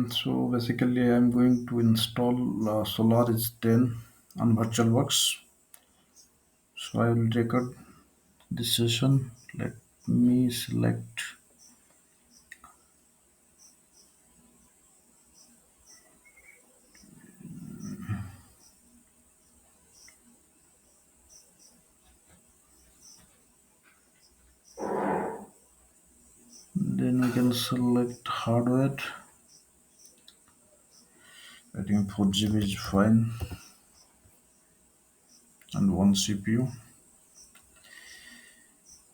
So basically, I'm going to install Solaris 10 on VirtualBox. So I will record this session. Let me select. Then we can select hardware. I think 4 GB is fine, and one CPU.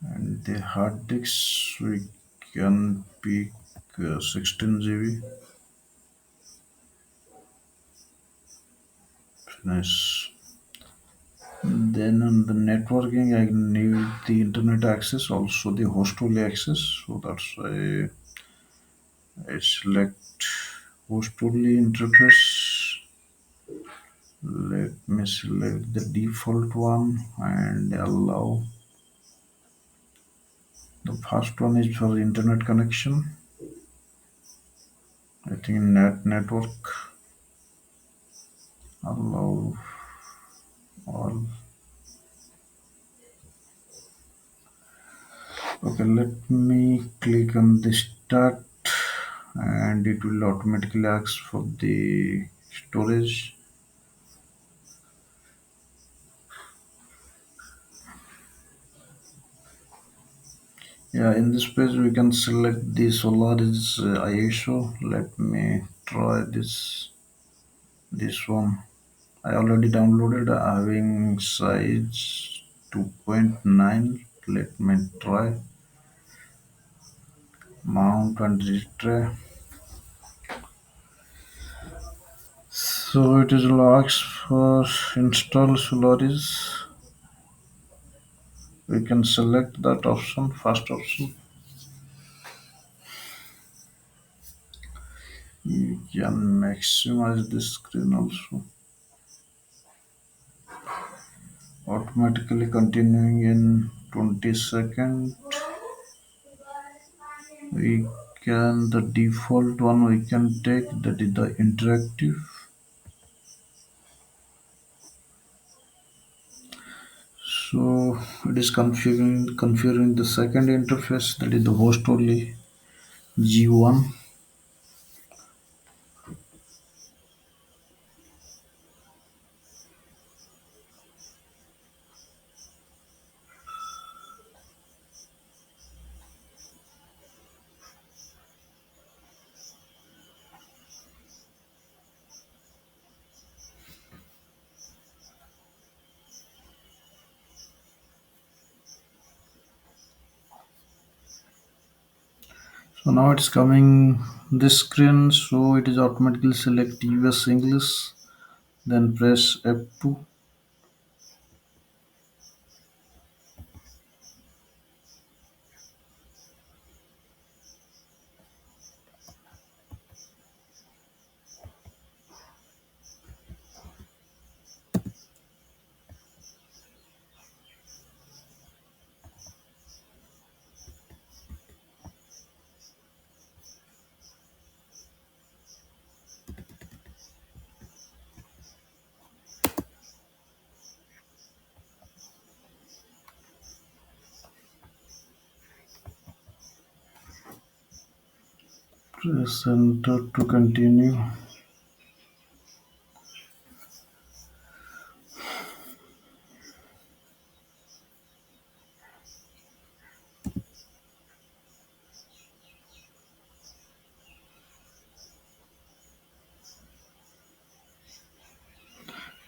And the hard disk we can pick 16 GB. Finish. Then on the networking, I need the internet access, also the host only access. So that's why I select host only interface. Let me select the default one and allow. The first one is for internet connection. I think network. Allow all. Okay, let me click on the start and it will automatically ask for the storage. Yeah, in this page we can select the Solaris ISO. Let me try this one. I already downloaded having size 2.9. Let me try mount and retry. So it is logs for install Solaris. We can select that option, first option. You can maximize the screen also. Automatically continuing in 20 seconds. We can the default one we can take, that is the interactive. So it is configuring the second interface, that is the host only G1. So now it's coming this screen, so it is automatically select US English, then press F2. Press enter to continue.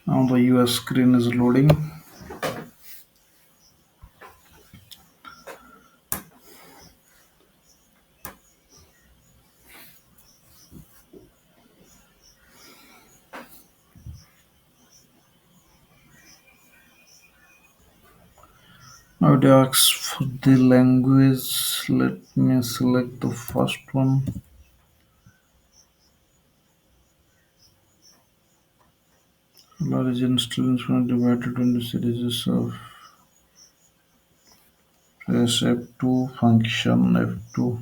Now the US screen is loading. Now it asks for the language. Let me select the first one. Large instance divided into series of press F2 function F2.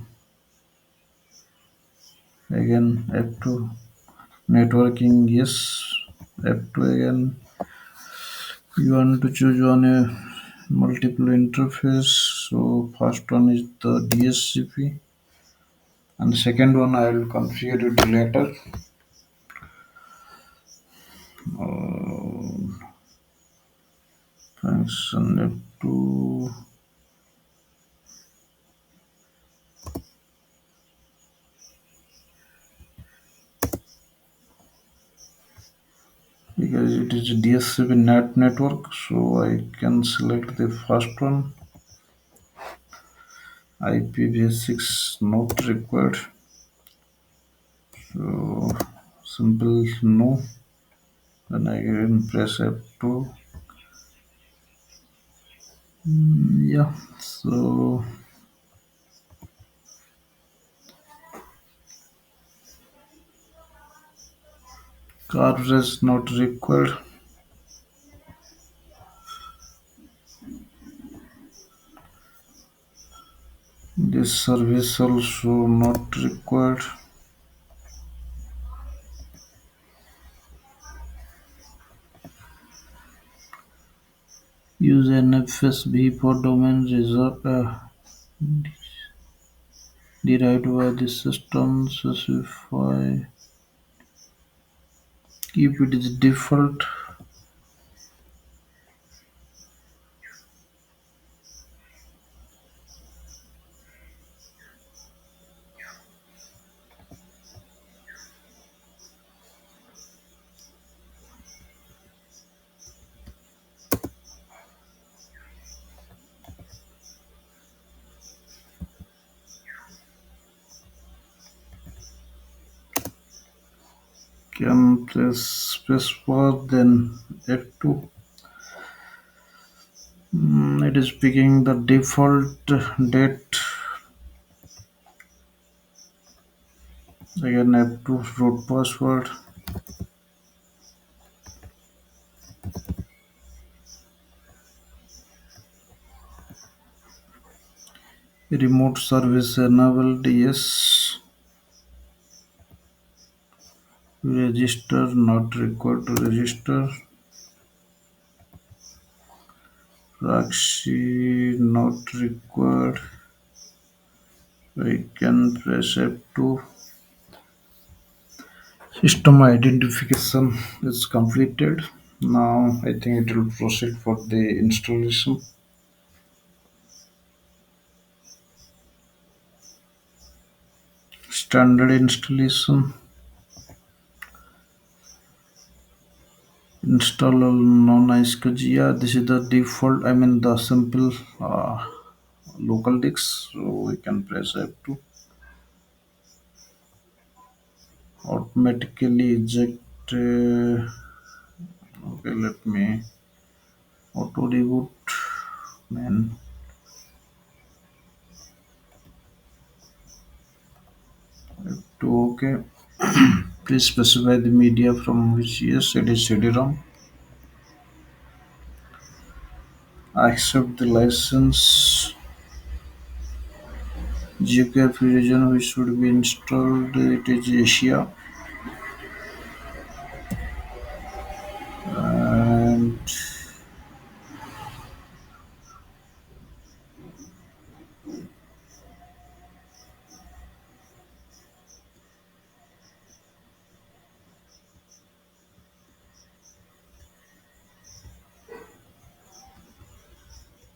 again F2 networking, yes. F2 again, you want to choose one multiple interface. So first one is the DSCP, and second one I will configure it later. Function F2. Because it is DSCP network, so I can select the first one. IPv6 not required. So simple no. Then I can press F2. Yeah. So coverage not required. This service also not required. Use NFSB for domain reserve derived by the system. Specify if it is default. Can press spacebar then F2. It is picking the default date. Again F2 root password. Remote service enabled, yes. Register not required to register. Proxy not required. I can press F2. System identification is completed. Now I think it will proceed for the installation. Standard installation. Install non-iSCSI. Yeah, this is the default. I mean the simple local disk. So we can press F2. Automatically eject. Okay, let me auto reboot. Man, to okay. Please specify the media from which, yes, it is CD-ROM. Accept the license. Geography region which should be installed, it is Asia, and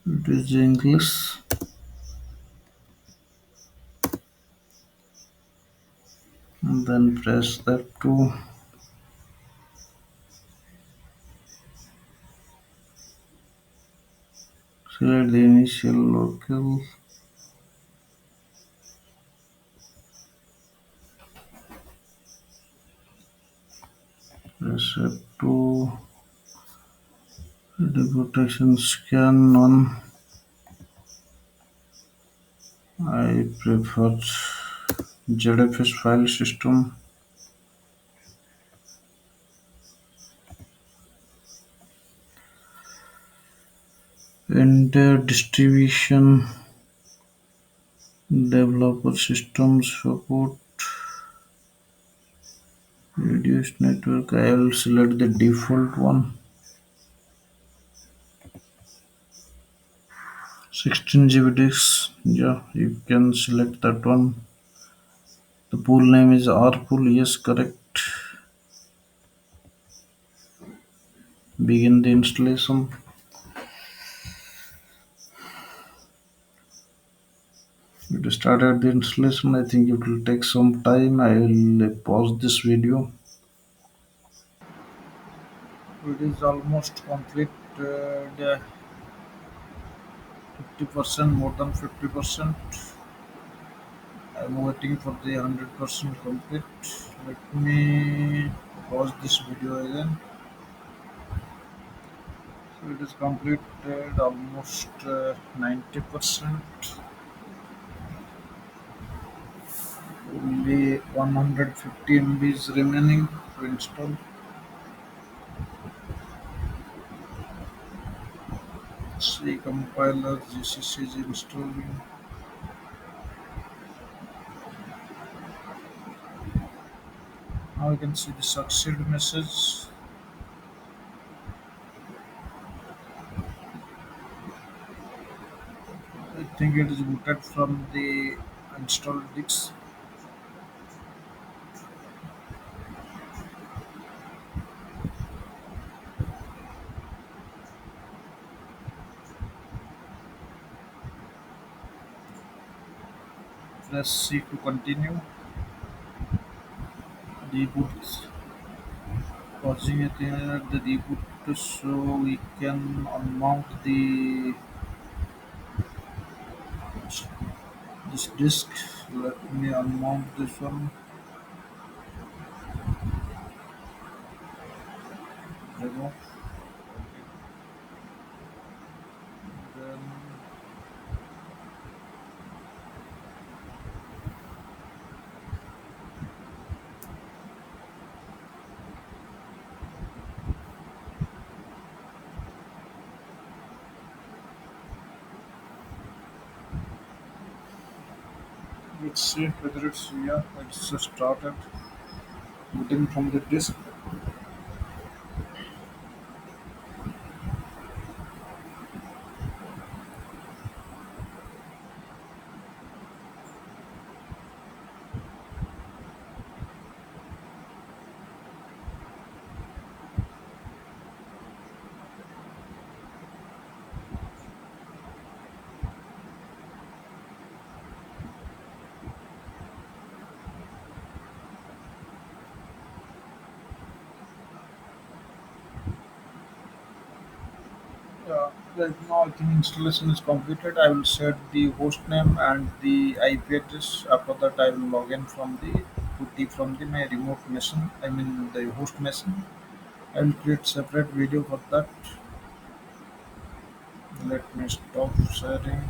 it is English. And then press F2. Select the initial local. Press F2. The protection scan on. I prefer ZFS file system. Enter distribution. Developer system support. Reduce network. I will select the default one. 16 GB disks. Yeah, you can select that one. The pool name is R pool. Yes, correct. Begin the installation. It started the installation. I think it will take some time. I will pause this video. It is almost complete. 50%, more than 50%. I'm waiting for the 100% complete. Let me pause this video again. So it is completed almost 90%. Only 150 MB is remaining to install. C compiler GCC is installing. Now you can see the succeed message. I think it is booted from the installed disk. Press C to continue. Reboot. Pausing it at the reboot so we can unmount the this disk. Let me unmount this one. Remove. Then let's see whether it's, yeah, it's just started booting from the disk. Right now, I think installation is completed. I will set the host name and the IP address. After that, I will log in from the putty from the my remote machine. I mean the host machine. I will create separate video for that. Let me stop sharing.